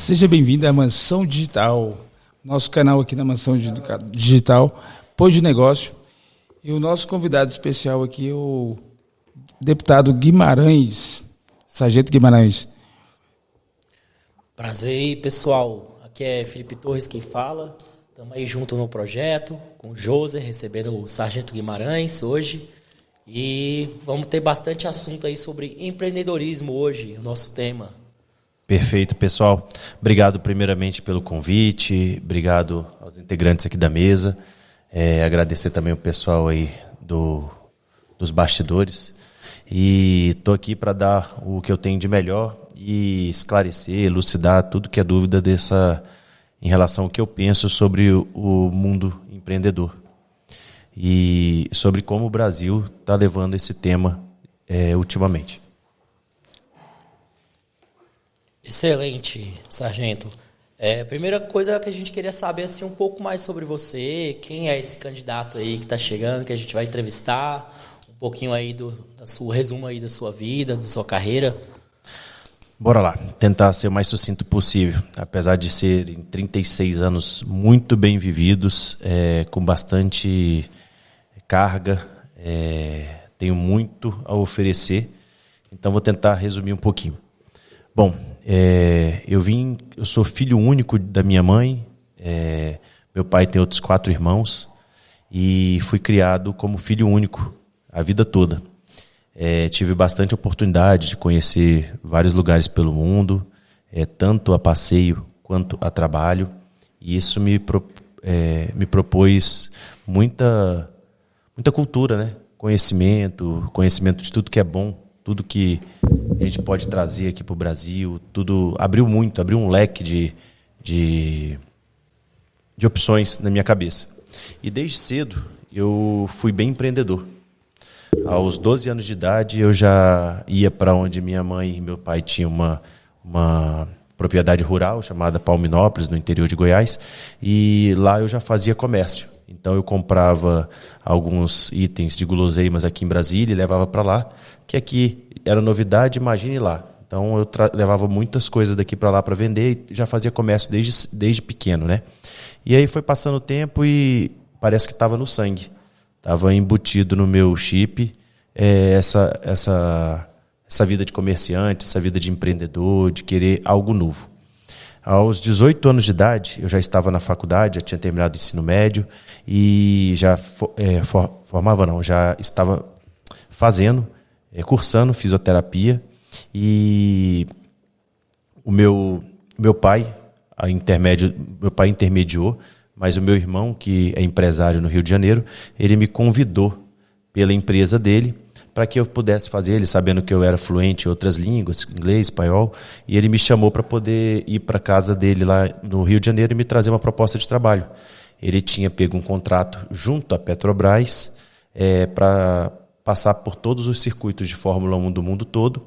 Seja bem-vindo à Mansão Digital, nosso canal aqui na Mansão Digital, Pô de Negócio. E o nosso convidado especial aqui é o deputado Guimarães, Sargento Guimarães. Prazer, pessoal. Aqui é Felipe Torres quem fala. Estamos aí junto no projeto, com o José, recebendo o Sargento Guimarães hoje. E vamos ter bastante assunto aí sobre empreendedorismo hoje, o nosso tema. Perfeito, pessoal. Obrigado primeiramente pelo convite, obrigado aos integrantes aqui da mesa. Agradecer também o pessoal aí dos bastidores. E estou aqui para dar o que eu tenho de melhor e esclarecer, elucidar tudo que é dúvida em relação ao que eu penso sobre o mundo empreendedor. E sobre como o Brasil está levando esse tema ultimamente. Excelente, Sargento. Primeira coisa que a gente queria saber assim, um pouco mais sobre você, quem é esse candidato aí que está chegando, que a gente vai entrevistar, um pouquinho aí resumo aí da sua vida, da sua carreira. Bora lá, tentar ser o mais sucinto possível, apesar de serem 36 anos muito bem vividos, com bastante carga, tenho muito a oferecer, então vou tentar resumir um pouquinho. Bom, eu sou filho único da minha mãe, meu pai tem outros 4 irmãos e fui criado como filho único a vida toda. Tive bastante oportunidade de conhecer vários lugares pelo mundo, tanto a passeio quanto a trabalho, e isso me propôs muita cultura, né? Conhecimento de tudo que é bom, tudo que a gente pode trazer aqui para o Brasil, tudo abriu um leque de opções na minha cabeça. E desde cedo eu fui bem empreendedor. Aos 12 anos de idade eu já ia para onde minha mãe e meu pai tinham uma propriedade rural chamada Palminópolis, no interior de Goiás, e lá eu já fazia comércio. Então eu comprava alguns itens de guloseimas aqui em Brasília e levava para lá, que aqui era novidade, imagine lá. Então eu levava muitas coisas daqui para lá para vender e já fazia comércio desde pequeno, né? E aí foi passando o tempo e parece que estava no sangue. Estava embutido no meu chip essa vida de comerciante, essa vida de empreendedor, de querer algo novo. Aos 18 anos de idade, eu já estava na faculdade, já tinha terminado o ensino médio e já já estava cursando fisioterapia, e o meu pai intermediou, mas o meu irmão, que é empresário no Rio de Janeiro, ele me convidou pela empresa dele para que eu pudesse fazer, ele sabendo que eu era fluente em outras línguas, inglês, espanhol, e ele me chamou para poder ir para a casa dele lá no Rio de Janeiro e me trazer uma proposta de trabalho. Ele tinha pego um contrato junto à Petrobras para passar por todos os circuitos de Fórmula 1 do mundo todo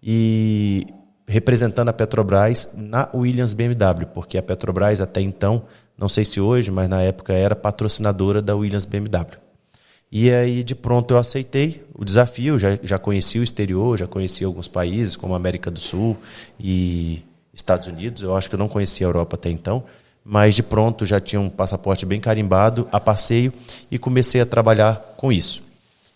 e representando a Petrobras na Williams BMW, porque a Petrobras até então, não sei se hoje, mas na época era patrocinadora da Williams BMW. E aí, de pronto, eu aceitei o desafio, já conheci o exterior, já conheci alguns países, como a América do Sul e Estados Unidos. Eu acho que eu não conhecia a Europa até então, mas de pronto já tinha um passaporte bem carimbado, a passeio, e comecei a trabalhar com isso.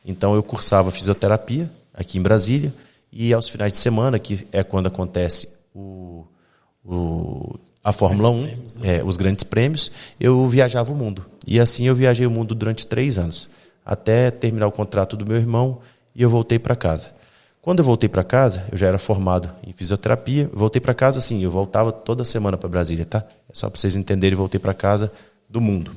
Então eu cursava fisioterapia aqui em Brasília, e aos finais de semana, que é quando acontece a Fórmula 1, os grandes prêmios, eu viajava o mundo. E assim eu viajei o mundo durante 3 anos. Até terminar o contrato do meu irmão, e eu voltei para casa. Quando eu voltei para casa, eu já era formado em fisioterapia, voltei para casa, sim, eu voltava toda semana para Brasília, tá? É só para vocês entenderem, voltei para casa do mundo.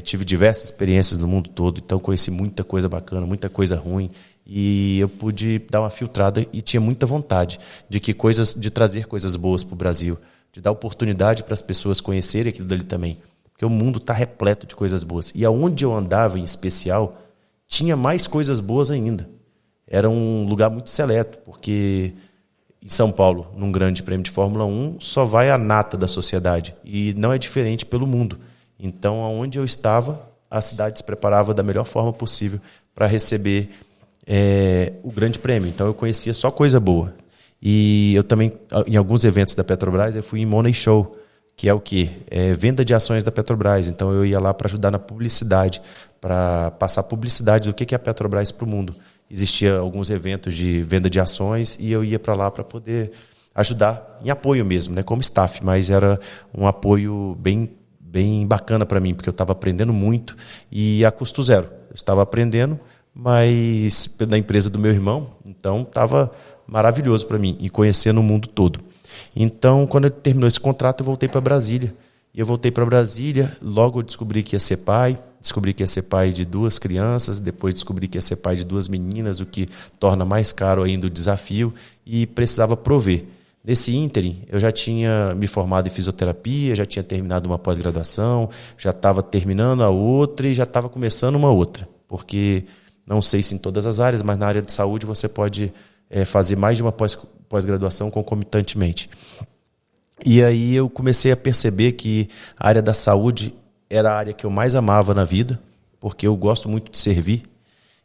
Tive diversas experiências no mundo todo, então conheci muita coisa bacana, muita coisa ruim, e eu pude dar uma filtrada e tinha muita vontade de trazer coisas boas para o Brasil, de dar oportunidade para as pessoas conhecerem aquilo dali também. Porque o mundo está repleto de coisas boas. E aonde eu andava, em especial, tinha mais coisas boas ainda. Era um lugar muito seleto, porque em São Paulo, num grande prêmio de Fórmula 1, só vai a nata da sociedade. E não é diferente pelo mundo. Então, aonde eu estava, a cidade se preparava da melhor forma possível para receber o grande prêmio. Então, eu conhecia só coisa boa. E eu também, em alguns eventos da Petrobras, eu fui em Money Show, que é o quê? É venda de ações da Petrobras. Então eu ia lá para ajudar na publicidade, para passar publicidade do que é a Petrobras para o mundo. Existia alguns eventos de venda de ações e eu ia para lá para poder ajudar em apoio mesmo, né, como staff, mas era um apoio bem bacana para mim, porque eu estava aprendendo muito e a custo zero. Eu estava aprendendo, mas da empresa do meu irmão, então estava maravilhoso para mim e conhecendo o mundo todo. Então, quando terminou esse contrato, eu voltei para Brasília. E eu voltei para Brasília, logo eu descobri que ia ser pai, de 2 crianças, depois descobri que ia ser pai de 2 meninas, o que torna mais caro ainda o desafio, e precisava prover. Nesse ínterim, eu já tinha me formado em fisioterapia, já tinha terminado uma pós-graduação, já estava terminando a outra e já estava começando uma outra. Porque, não sei se em todas as áreas, mas na área de saúde você pode fazer mais de uma pós-graduação concomitantemente. E aí eu comecei a perceber que a área da saúde era a área que eu mais amava na vida, porque eu gosto muito de servir.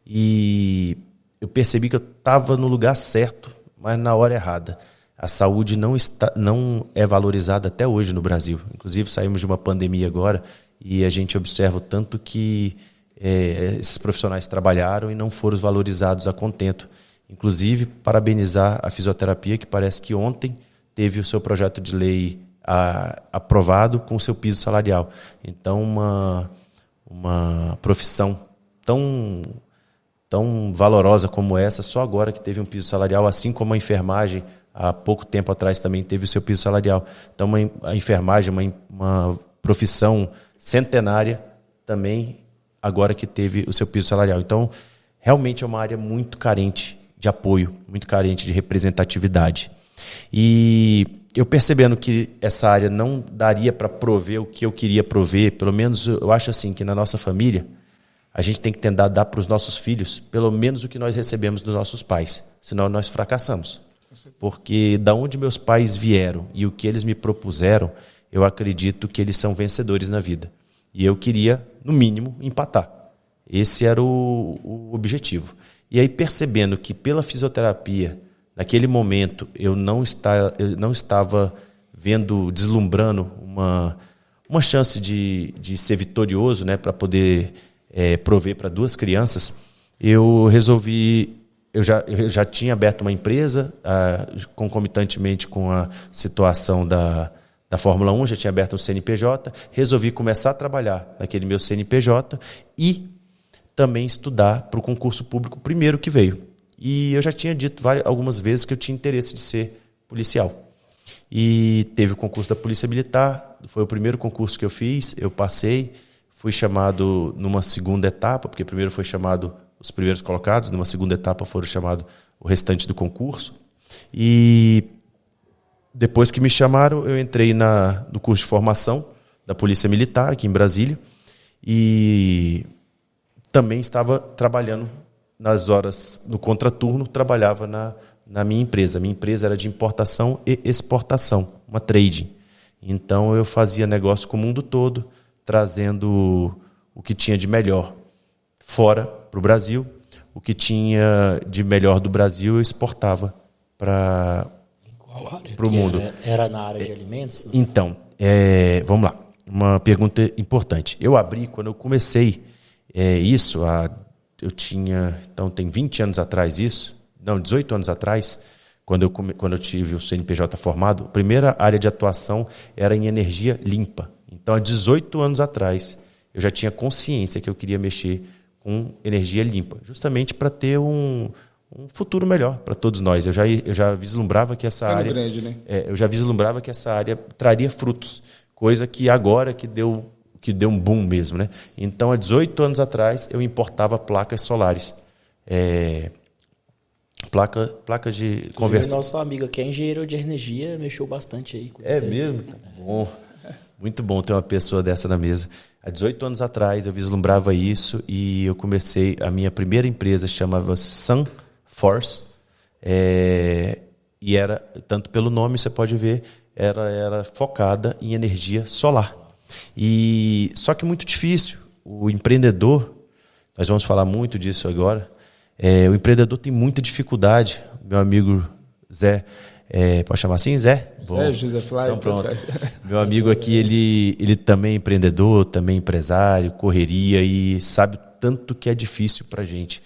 E eu percebi que eu estava no lugar certo, mas na hora errada. A saúde não é valorizada até hoje no Brasil. Inclusive, saímos de uma pandemia agora e a gente observa o tanto que esses profissionais trabalharam e não foram valorizados a contento. Inclusive, parabenizar a fisioterapia, que parece que ontem teve o seu projeto de lei aprovado com o seu piso salarial. Então, uma profissão tão valorosa como essa, só agora que teve um piso salarial, assim como a enfermagem, há pouco tempo atrás também teve o seu piso salarial. Então, a enfermagem, uma profissão centenária, também agora que teve o seu piso salarial. Então, realmente é uma área muito carente de apoio, muito carente de representatividade. E eu percebendo que essa área não daria para prover o que eu queria prover, pelo menos eu acho assim, que na nossa família, a gente tem que tentar dar para os nossos filhos pelo menos o que nós recebemos dos nossos pais, senão nós fracassamos. Porque da onde meus pais vieram e o que eles me propuseram, eu acredito que eles são vencedores na vida. E eu queria, no mínimo, empatar. Esse era o objetivo. E aí, percebendo que pela fisioterapia, naquele momento, eu não estava deslumbrando uma chance de ser vitorioso, né, para poder prover para 2 crianças, eu resolvi. Eu já tinha aberto uma empresa, concomitantemente com a situação da Fórmula 1, já tinha aberto um CNPJ, resolvi começar a trabalhar naquele meu CNPJ e também estudar para o concurso público primeiro que veio. E eu já tinha dito algumas vezes que eu tinha interesse de ser policial. E teve o concurso da Polícia Militar, foi o primeiro concurso que eu fiz, eu passei, fui chamado numa segunda etapa, porque primeiro foi chamado os primeiros colocados, numa segunda etapa foram chamados o restante do concurso. E depois que me chamaram, eu entrei no curso de formação da Polícia Militar, aqui em Brasília, e também estava trabalhando nas horas, no contraturno, trabalhava na minha empresa. Minha empresa era de importação e exportação, uma trading. Então eu fazia negócio com o mundo todo, trazendo o que tinha de melhor fora para o Brasil, o que tinha de melhor do Brasil eu exportava para o mundo. Era na área de alimentos? Então, vamos lá. Uma pergunta importante. Eu abri, quando eu comecei isso, eu tinha, então tem 20 anos atrás isso, não, 18 anos atrás, quando eu tive o CNPJ formado, a primeira área de atuação era em energia limpa. Então, há 18 anos atrás, eu já tinha consciência que eu queria mexer com energia limpa, justamente para ter um futuro melhor para todos nós. Eu já vislumbrava que essa área grande, né? Eu já vislumbrava que essa área traria frutos, coisa que agora que deu um boom mesmo, né? Então, há 18 anos atrás, eu importava placas solares, placas de conversão. Nosso amigo aqui é engenheiro de energia, mexeu bastante aí com isso. É mesmo? Tá bom. Muito bom ter uma pessoa dessa na mesa. Há 18 anos atrás eu vislumbrava isso e eu comecei, a minha primeira empresa chamava-se SunForce, e era, tanto pelo nome você pode ver, era focada em energia solar. E só que muito difícil. O empreendedor, nós vamos falar muito disso agora, o empreendedor tem muita dificuldade. Meu amigo Zé, pode chamar assim, Zé? Zé José Flávio. Então pronto. Meu amigo aqui, ele também é empreendedor, também empresário, correria e sabe tanto que é difícil para a gente.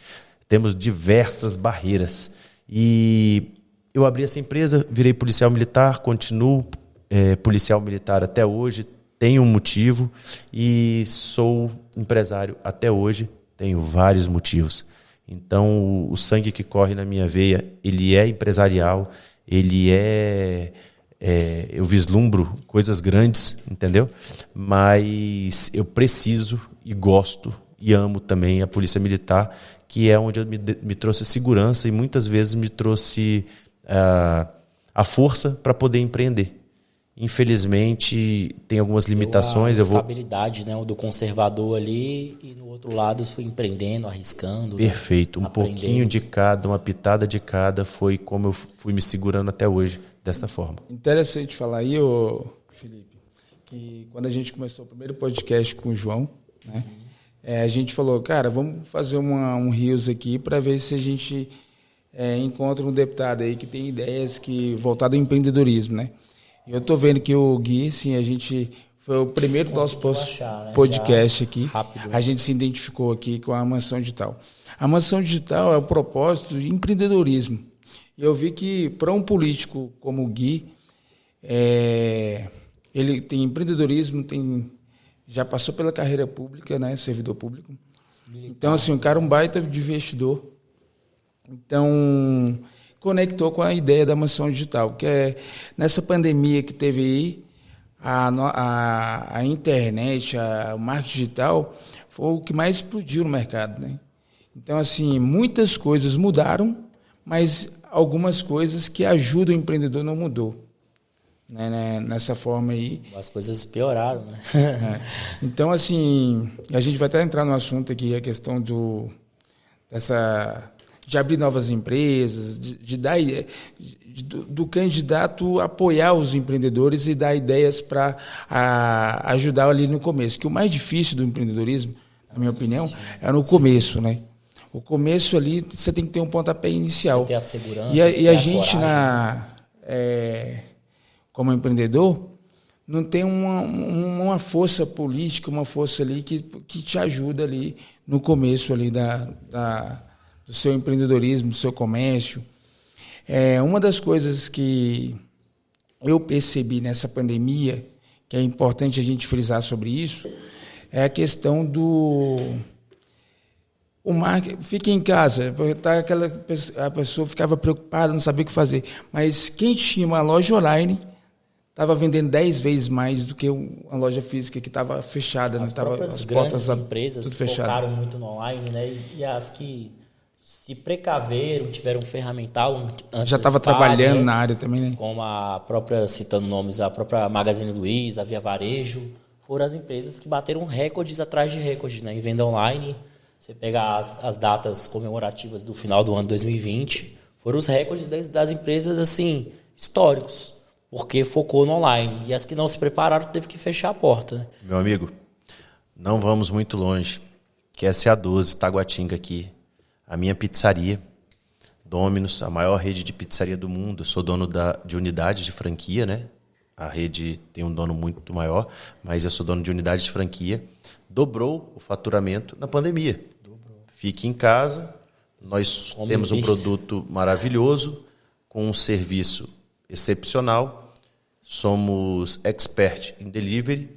Temos diversas barreiras. E eu abri essa empresa, virei policial militar, continuo policial militar até hoje, tenho um motivo e sou empresário até hoje, tenho vários motivos. Então, o sangue que corre na minha veia, ele é empresarial, ele eu vislumbro coisas grandes, entendeu? Mas eu preciso e gosto e amo também a Polícia Militar, que é onde me trouxe segurança e muitas vezes me trouxe a força para poder empreender. Infelizmente, tem algumas limitações. A estabilidade, né, do conservador ali e no outro lado fui empreendendo, arriscando. Perfeito. Né? Um pouquinho de cada, uma pitada de cada foi como eu fui me segurando até hoje, desta forma. Interessante falar aí, Felipe, que quando a gente começou o primeiro podcast com o João, né, a gente falou, cara, vamos fazer um Rios aqui para ver se a gente encontra um deputado aí que tem ideias voltadas ao empreendedorismo, né? Eu estou vendo que o Gui, assim, a gente foi o primeiro do nosso podcast aqui. Rápido, né? A gente se identificou aqui com a Mansão Digital. A Mansão Digital é o propósito de empreendedorismo. E eu vi que para um político como o Gui, ele tem empreendedorismo, já passou pela carreira pública, né, servidor público. Então, assim, o cara é um baita de investidor. Então, conectou com a ideia da Mansão Digital, que é nessa pandemia que teve aí, a internet, o marketing digital, foi o que mais explodiu no mercado, né? Então, assim, muitas coisas mudaram, mas algumas coisas que ajudam o empreendedor não mudou. Né, nessa forma aí. As coisas pioraram, né? Então, assim, a gente vai até entrar no assunto aqui, a questão de abrir novas empresas, do candidato apoiar os empreendedores e dar ideias para ajudar ali no começo. Que o mais difícil do empreendedorismo, na minha opinião, é no começo, né? O começo ali, você tem que ter um pontapé inicial. Você ter a segurança. E a gente, como empreendedor, não tem uma força política, uma força ali que te ajuda ali no começo ali do seu empreendedorismo, do seu comércio. Uma das coisas que eu percebi nessa pandemia, que é importante a gente frisar sobre isso, é a questão o marketing. Fica em casa, a pessoa ficava preocupada, não sabia o que fazer. Mas quem tinha uma loja online estava vendendo 10 vezes mais do que a loja física que estava fechada. As próprias grandes empresas focaram muito no online, né? E as que se precaveram, tiveram um ferramental já estava trabalhando na área também, né? Como a própria, citando nomes, a própria Magazine Luiza, a Via Varejo, foram as empresas que bateram recordes atrás de recordes, né? Em venda online, você pega as datas comemorativas do final do ano 2020, foram os recordes das empresas, assim, históricos, porque focou no online. E as que não se prepararam teve que fechar a porta, né? Meu amigo, não vamos muito longe, que é SA12, Taguatinga aqui. A minha pizzaria, Domino's, a maior rede de pizzaria do mundo. Eu sou dono de unidade de franquia, né? A rede tem um dono muito maior, mas eu sou dono de unidade de franquia. Dobrou o faturamento na pandemia. Fique em casa, nós temos um produto maravilhoso, com um serviço excepcional. Somos expert em delivery.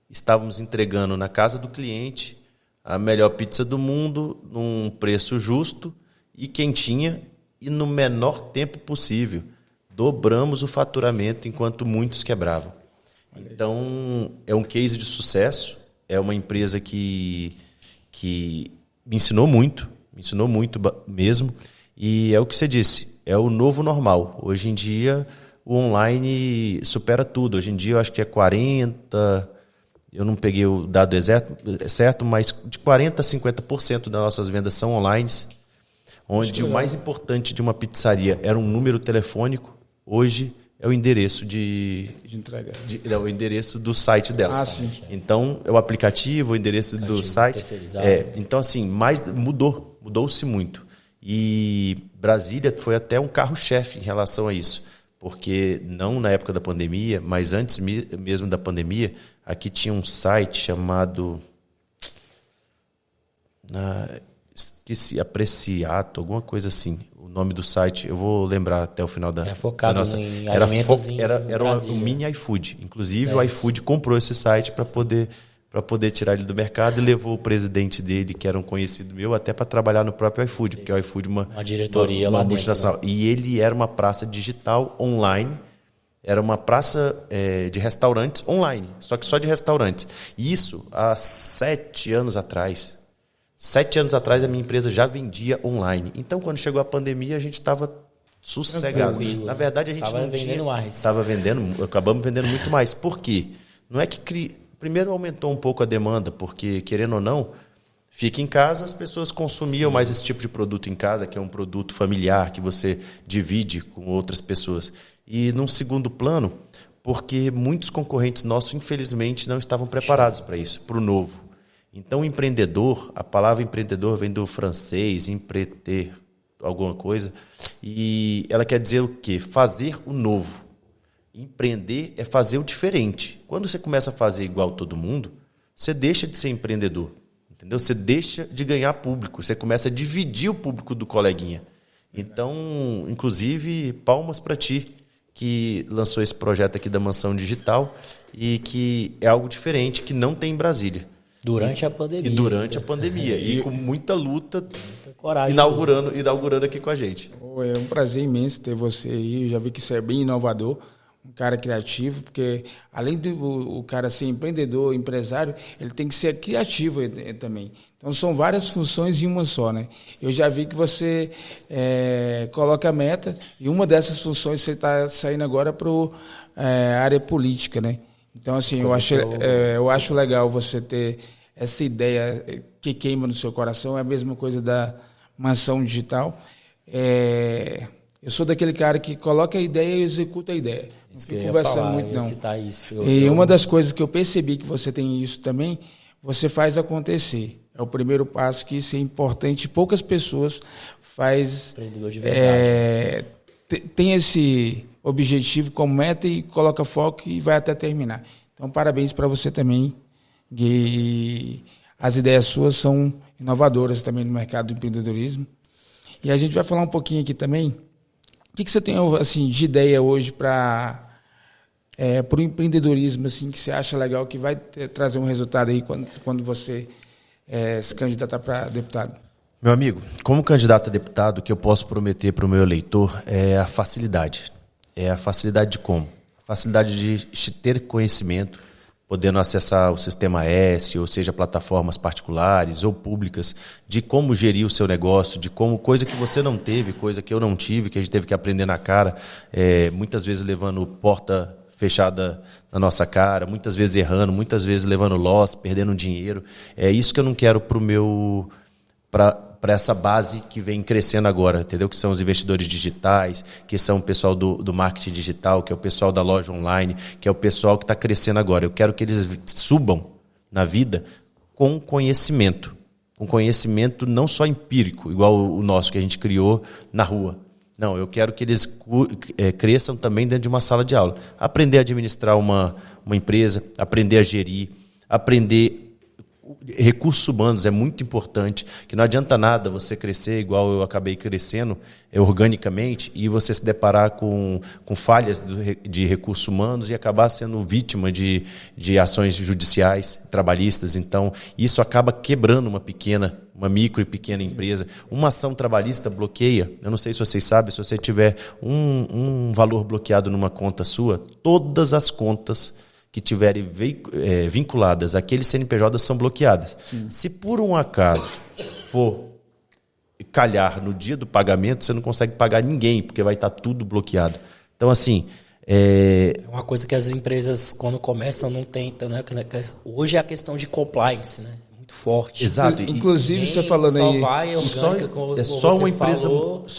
Estávamos entregando na casa do cliente a melhor pizza do mundo, num preço justo e quentinha e no menor tempo possível. Dobramos o faturamento enquanto muitos quebravam. Então, é um case de sucesso. É uma empresa que me ensinou muito mesmo. E é o que você disse, é o novo normal. Hoje em dia, o online supera tudo. Hoje em dia, eu acho que é 40%, eu não peguei o dado certo, mas de 40% a 50% das nossas vendas são online, onde o mais importante de uma pizzaria era um número telefônico, hoje é o endereço de entrega. É o endereço do site dela. Sim. Então, é o aplicativo, o endereço do site. Então, assim, mudou-se muito. E Brasília foi até um carro-chefe em relação a isso, porque não na época da pandemia, mas antes mesmo da pandemia, aqui tinha um site chamado... esqueci, Apreciato, alguma coisa assim. O nome do site, eu vou lembrar até o final da... É focado da nossa, em alimentos era um mini iFood. Inclusive, certo. O iFood comprou esse site para poder tirar ele do mercado e levou o presidente dele, que era um conhecido meu, até para trabalhar no próprio iFood, porque o iFood é uma diretoria uma lá multinacional. dentro, né? E ele era uma praça digital online, era uma praça de restaurantes online, só que só de restaurantes. E isso há 7 anos atrás. 7 anos atrás a minha empresa já vendia online. Então, quando chegou a pandemia, a gente estava sossegado. Tranquilo. Na verdade, a gente Tava não vendendo tinha... mais. Estava vendendo, acabamos vendendo muito mais. Por quê? Não é que... Primeiro aumentou um pouco a demanda, porque, querendo ou não, fica em casa, as pessoas consumiam mais esse tipo de produto em casa, que é um produto familiar, que você divide com outras pessoas. E, num segundo plano, porque muitos concorrentes nossos, infelizmente, não estavam preparados para isso, para o novo. Então, empreendedor, a palavra empreendedor vem do francês, empreender, alguma coisa, e ela quer dizer o quê? Fazer o novo. Empreender é fazer o diferente. Quando você começa a fazer igual todo mundo, você deixa de ser empreendedor, entendeu? Você deixa de ganhar público, você começa a dividir o público do coleguinha. Então, inclusive, palmas para ti, que lançou esse projeto aqui da Mansão Digital e que é algo diferente, que não tem em Brasília. Durante a pandemia. E durante a pandemia. E com muita luta, Muita coragem. inaugurando aqui com a gente. É um prazer imenso ter você aí. Eu já vi que você é bem inovador, um cara criativo, porque além do o cara ser empreendedor, empresário, ele tem que ser criativo também. Então são várias funções em uma só, né? Eu já vi que você coloca a meta e uma dessas funções você está saindo agora para a área política, né? Então, assim, eu acho legal você ter essa ideia que queima no seu coração. É a mesma coisa da Mansão Digital. Eu sou daquele cara que coloca a ideia e executa a ideia. Não fico conversando muito, não. Citar isso. E uma das coisas que eu percebi que você tem isso também, você faz acontecer. É o primeiro passo, que isso é importante. Poucas pessoas empreendedor de verdade. Tem esse objetivo como meta e coloca foco e vai até terminar. Então, parabéns para você também, Gui. As ideias suas são inovadoras também no mercado do empreendedorismo. E a gente vai falar um pouquinho aqui também. O que você tem assim, de ideia hoje para o empreendedorismo, assim, que você acha legal, que vai trazer um resultado aí quando você se candidatar para deputado? Meu amigo, como candidato a deputado, o que eu posso prometer para o meu eleitor é a facilidade. É a facilidade de como? A facilidade de ter conhecimento, podendo acessar o Sistema S, ou seja, plataformas particulares ou públicas, de como gerir o seu negócio, de como, coisa que você não teve, coisa que eu não tive, que a gente teve que aprender na cara, muitas vezes levando porta fechada na nossa cara, muitas vezes errando, muitas vezes levando loss, perdendo dinheiro. É isso que eu não quero para essa base que vem crescendo agora, entendeu? Que são os investidores digitais, que são o pessoal do marketing digital, que é o pessoal da loja online, que é o pessoal que está crescendo agora. Eu quero que eles subam na vida com conhecimento não só empírico, igual o nosso que a gente criou na rua. Não, eu quero que eles cresçam também dentro de uma sala de aula. Aprender a administrar uma empresa, aprender a gerir, aprender recursos humanos é muito importante, que não adianta nada você crescer igual eu acabei crescendo organicamente e você se deparar com falhas de recursos humanos e acabar sendo vítima de ações judiciais, trabalhistas. Então, isso acaba quebrando uma micro e pequena empresa. Uma ação trabalhista bloqueia, eu não sei se vocês sabem, se você tiver um valor bloqueado numa conta sua, todas as contas que tiverem vinculadas àquele CNPJ são bloqueadas. Sim. Se por um acaso for calhar no dia do pagamento, você não consegue pagar ninguém, porque vai estar tudo bloqueado. Então, assim... É uma coisa que as empresas, quando começam, não tentam, né? Hoje é a questão de compliance, né? Muito forte. Exato. Inclusive, você falando aí... Só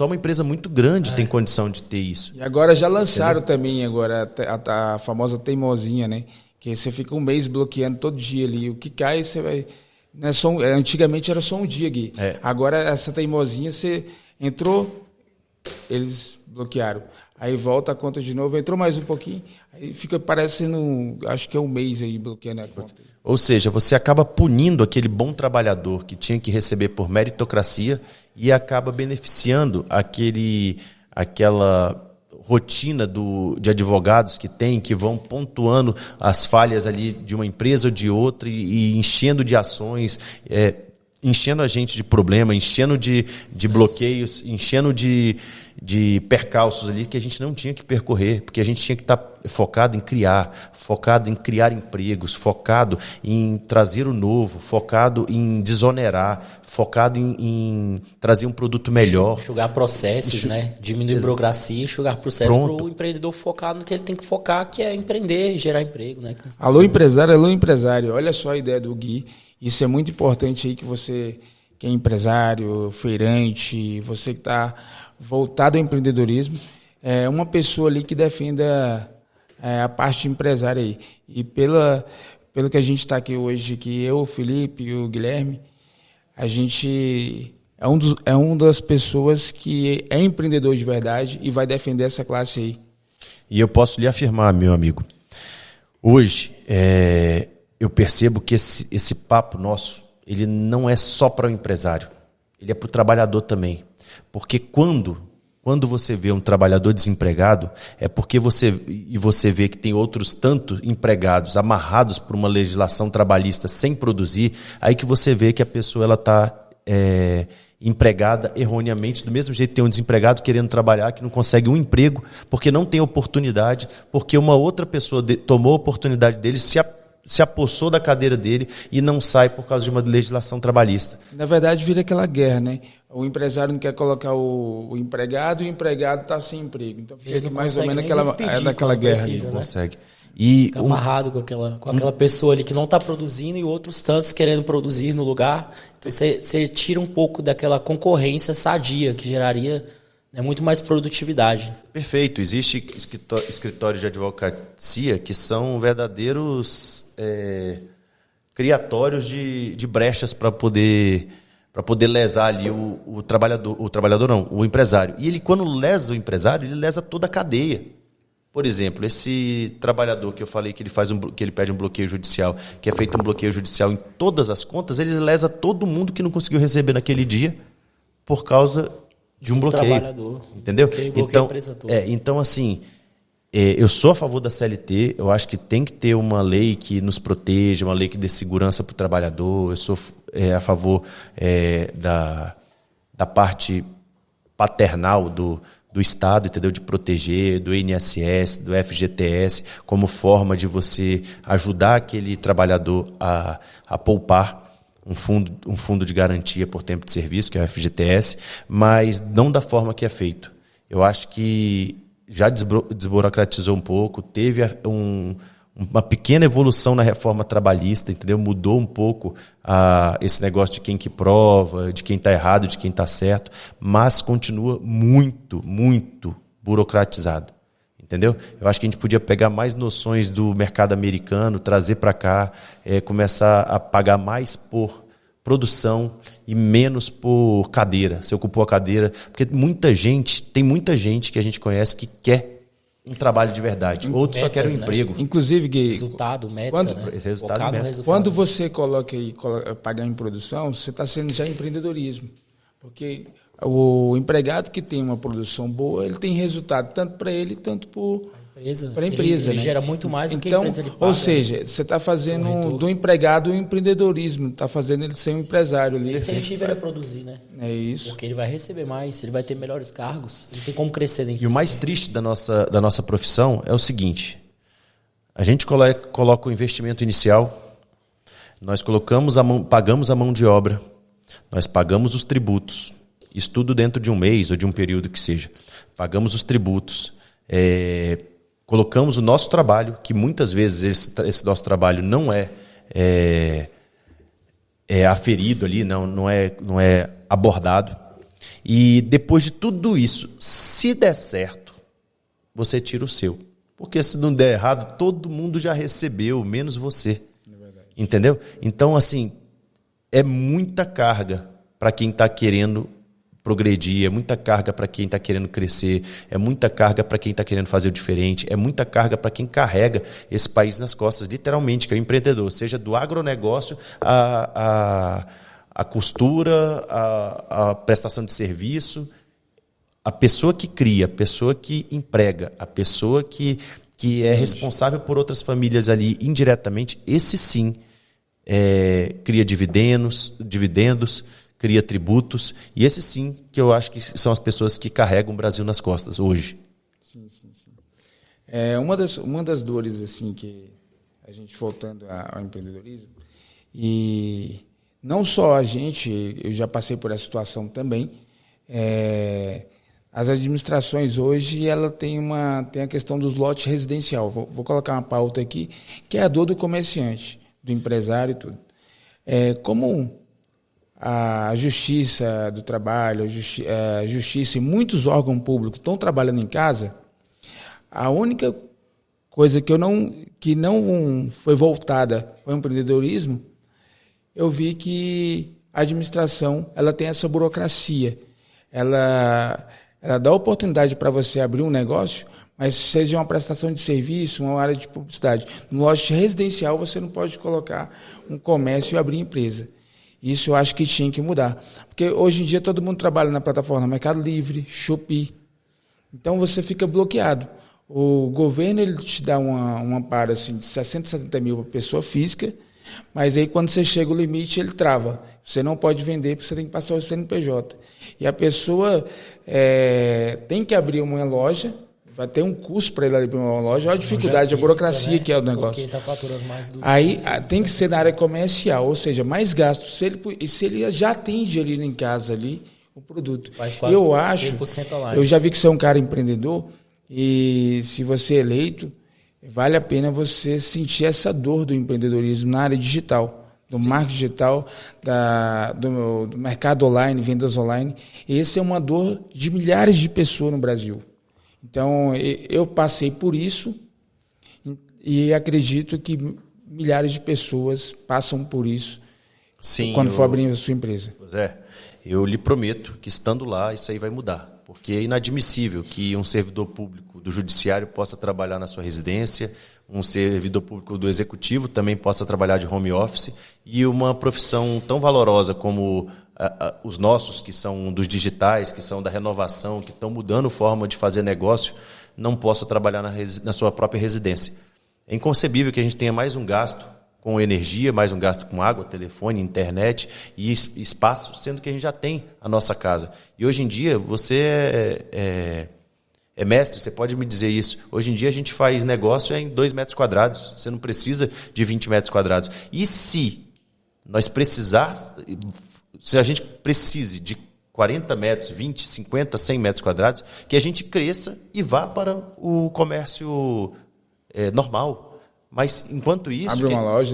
uma empresa muito grande tem condição de ter isso. E agora já lançaram também a famosa teimosinha, né? Que você fica um mês bloqueando todo dia ali. O que cai, você vai... Antigamente era só um dia, Gui. Agora, essa teimosinha, você entrou, eles bloquearam. Aí volta a conta de novo, entrou mais um pouquinho, aí fica parecendo, acho que é um mês aí bloqueando a conta. Ou seja, você acaba punindo aquele bom trabalhador que tinha que receber por meritocracia e acaba beneficiando aquela rotina de advogados que vão pontuando as falhas ali de uma empresa ou de outra e enchendo de ações, enchendo a gente de problema, enchendo de bloqueios, enchendo de percalços ali que a gente não tinha que percorrer, porque a gente tinha que estar focado em criar empregos, focado em trazer o novo, focado em desonerar, focado em trazer um produto melhor. Enxugar processos, né? Diminuir burocracia, enxugar processos para o empreendedor focar no que ele tem que focar, que é empreender e gerar emprego, né? Alô, empresário. Olha só a ideia do Gui. Isso é muito importante aí que você que é empresário, feirante, você que está voltado ao empreendedorismo, é uma pessoa ali que defenda a parte empresária aí. E pelo que a gente está aqui hoje, que eu, o Felipe e o Guilherme, a gente é uma das pessoas que é empreendedor de verdade e vai defender essa classe aí. E eu posso lhe afirmar, meu amigo, hoje eu percebo que esse papo nosso, ele não é só para o empresário, ele é para o trabalhador também. Porque quando você vê um trabalhador desempregado, é porque você vê que tem outros tantos empregados amarrados por uma legislação trabalhista sem produzir, aí que você vê que a pessoa está empregada erroneamente, do mesmo jeito que tem um desempregado querendo trabalhar, que não consegue um emprego, porque não tem oportunidade, porque uma outra pessoa tomou a oportunidade dele, se apossou da cadeira dele e não sai por causa de uma legislação trabalhista. Na verdade, vira aquela guerra, né? O empresário não quer colocar o empregado e o empregado está sem emprego. Então fica mais ou menos daquela guerra. Precisa, ali. Né? Consegue. E fica amarrado com aquela pessoa ali que não está produzindo e outros tantos querendo produzir no lugar. Então você tira um pouco daquela concorrência sadia que geraria muito mais produtividade. Perfeito. Existem escritórios de advocacia que são verdadeiros criatórios de brechas para poder lesar ali o trabalhador não, o empresário. E ele, quando lesa o empresário, ele lesa toda a cadeia. Por exemplo, esse trabalhador que eu falei que ele pede um bloqueio judicial, que é feito um bloqueio judicial em todas as contas, ele lesa todo mundo que não conseguiu receber naquele dia por causa de um bloqueio. Entendeu? Então, assim, eu sou a favor da CLT, eu acho que tem que ter uma lei que nos proteja, uma lei que dê segurança para o trabalhador, eu sou a favor da parte paternal do Estado, entendeu? De proteger, do INSS, do FGTS, como forma de você ajudar aquele trabalhador a poupar um fundo de garantia por tempo de serviço, que é o FGTS, mas não da forma que é feito. Eu acho que já desburocratizou um pouco, teve uma pequena evolução na reforma trabalhista, entendeu? Mudou um pouco esse negócio de quem que prova, de quem está errado, de quem está certo, mas continua muito, muito burocratizado, entendeu? Eu acho que a gente podia pegar mais noções do mercado americano, trazer para cá, começar a pagar mais por produção e menos por cadeira. Você ocupou a cadeira, porque tem muita gente que a gente conhece que quer um trabalho de verdade. Outros só querem um emprego. Inclusive, Gui, resultado, meta, quando você coloca pagar em produção, você está sendo já empreendedorismo. Porque o empregado que tem uma produção boa, ele tem resultado tanto para ele, tanto para a empresa. Ele né? gera muito mais do que então, a empresa lhe paga. Ou seja, você está fazendo do empregado um empreendedorismo, está fazendo ele ser um empresário ali. Você incentiva ele a produzir, né? É isso. Porque ele vai receber mais, ele vai ter melhores cargos, ele tem como crescer dentro. E o mais triste da nossa profissão é o seguinte: a gente coloca o investimento inicial, nós pagamos a mão de obra, nós pagamos os tributos, isso tudo dentro de um mês ou de um período que seja. Pagamos os tributos, colocamos o nosso trabalho, que muitas vezes esse nosso trabalho não é aferido ali, não é abordado. E depois de tudo isso, se der certo, você tira o seu. Porque se não der errado, todo mundo já recebeu, menos você. Entendeu? Então, assim, é muita carga para quem está querendo progredir, é muita carga para quem está querendo crescer, é muita carga para quem está querendo fazer o diferente, é muita carga para quem carrega esse país nas costas, literalmente, que é o empreendedor, seja do agronegócio a costura, a prestação de serviço, a pessoa que cria, a pessoa que emprega, a pessoa que é responsável por outras famílias ali indiretamente, esse sim cria dividendos, cria tributos, e esse sim que eu acho que são as pessoas que carregam o Brasil nas costas hoje. Sim. Uma das dores assim que a gente voltando ao empreendedorismo, e não só a gente, eu já passei por essa situação também, as administrações hoje ela tem a questão dos lotes residencial. Vou colocar uma pauta aqui, que é a dor do comerciante, do empresário e tudo. Como a Justiça do Trabalho, a Justiça e muitos órgãos públicos estão trabalhando em casa, a única coisa que não foi voltada para o empreendedorismo, eu vi que a administração ela tem essa burocracia. Ela dá oportunidade para você abrir um negócio, mas seja uma prestação de serviço, uma área de publicidade. No lote residencial, você não pode colocar um comércio e abrir empresa. Isso eu acho que tinha que mudar. Porque hoje em dia todo mundo trabalha na plataforma Mercado Livre, Shopee. Então você fica bloqueado. O governo ele te dá um amparo assim, de 60, 70 mil para pessoa física, mas aí quando você chega ao limite ele trava. Você não pode vender porque você tem que passar o CNPJ. E a pessoa tem que abrir uma loja, vai ter um custo para ele abrir uma loja, olha a dificuldade, a burocracia, né? Que é o negócio. Porque tá faturando mais do aí tem que ser na área comercial, ou seja, mais gasto. Se ele já atende ali em casa ali o produto. Faz quase eu acho, 100% online. eu já vi que você é um cara empreendedor e se você é eleito, vale a pena você sentir essa dor do empreendedorismo na área digital, do marketing digital, do mercado online, vendas online. Essa é uma dor de milhares de pessoas no Brasil. Então, eu passei por isso e acredito que milhares de pessoas passam por isso. Sim, quando for abrir a sua empresa. Zé, eu lhe prometo que estando lá, isso aí vai mudar. Porque é inadmissível que um servidor público do judiciário possa trabalhar na sua residência, um servidor público do executivo também possa trabalhar de home office, e uma profissão tão valorosa como os nossos, que são dos digitais, que são da renovação, que estão mudando forma de fazer negócio, não possa trabalhar na sua própria residência. É inconcebível que a gente tenha mais um gasto com energia, mais um gasto com água, telefone, internet e espaço, sendo que a gente já tem a nossa casa. E hoje em dia, você é mestre, você pode me dizer isso. Hoje em dia a gente faz negócio em 2 metros quadrados, você não precisa de 20 metros quadrados. E se a gente precise de 40 metros, 20, 50, 100 metros quadrados, que a gente cresça e vá para o comércio normal. Mas, enquanto isso,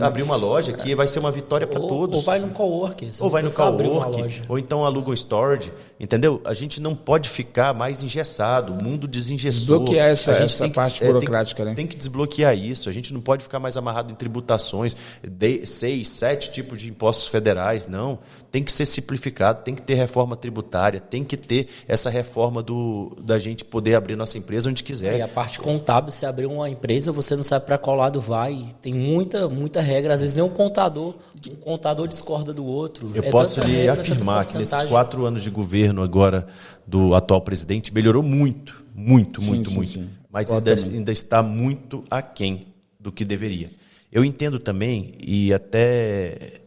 abrir uma loja que vai ser uma vitória para todos. Ou vai no coworking. Ou vai no coworking, ou então aluga um storage, entendeu? A gente não pode ficar mais engessado, o mundo desengessou. Desbloquear essa parte burocrática, né? Tem que desbloquear isso, a gente não pode ficar mais amarrado em tributações, 6, 7 tipos de impostos federais, não. Tem que ser simplificado, tem que ter reforma tributária, tem que ter essa reforma da gente poder abrir nossa empresa onde quiser. E a parte contábil, você abrir uma empresa, você não sabe para qual lado vai, tem muita regra, às vezes nem um contador discorda do outro. Eu posso lhe afirmar que nesses 4 anos de governo agora do atual presidente melhorou muito. Sim. Mas ainda está muito aquém do que deveria. Eu entendo também, e até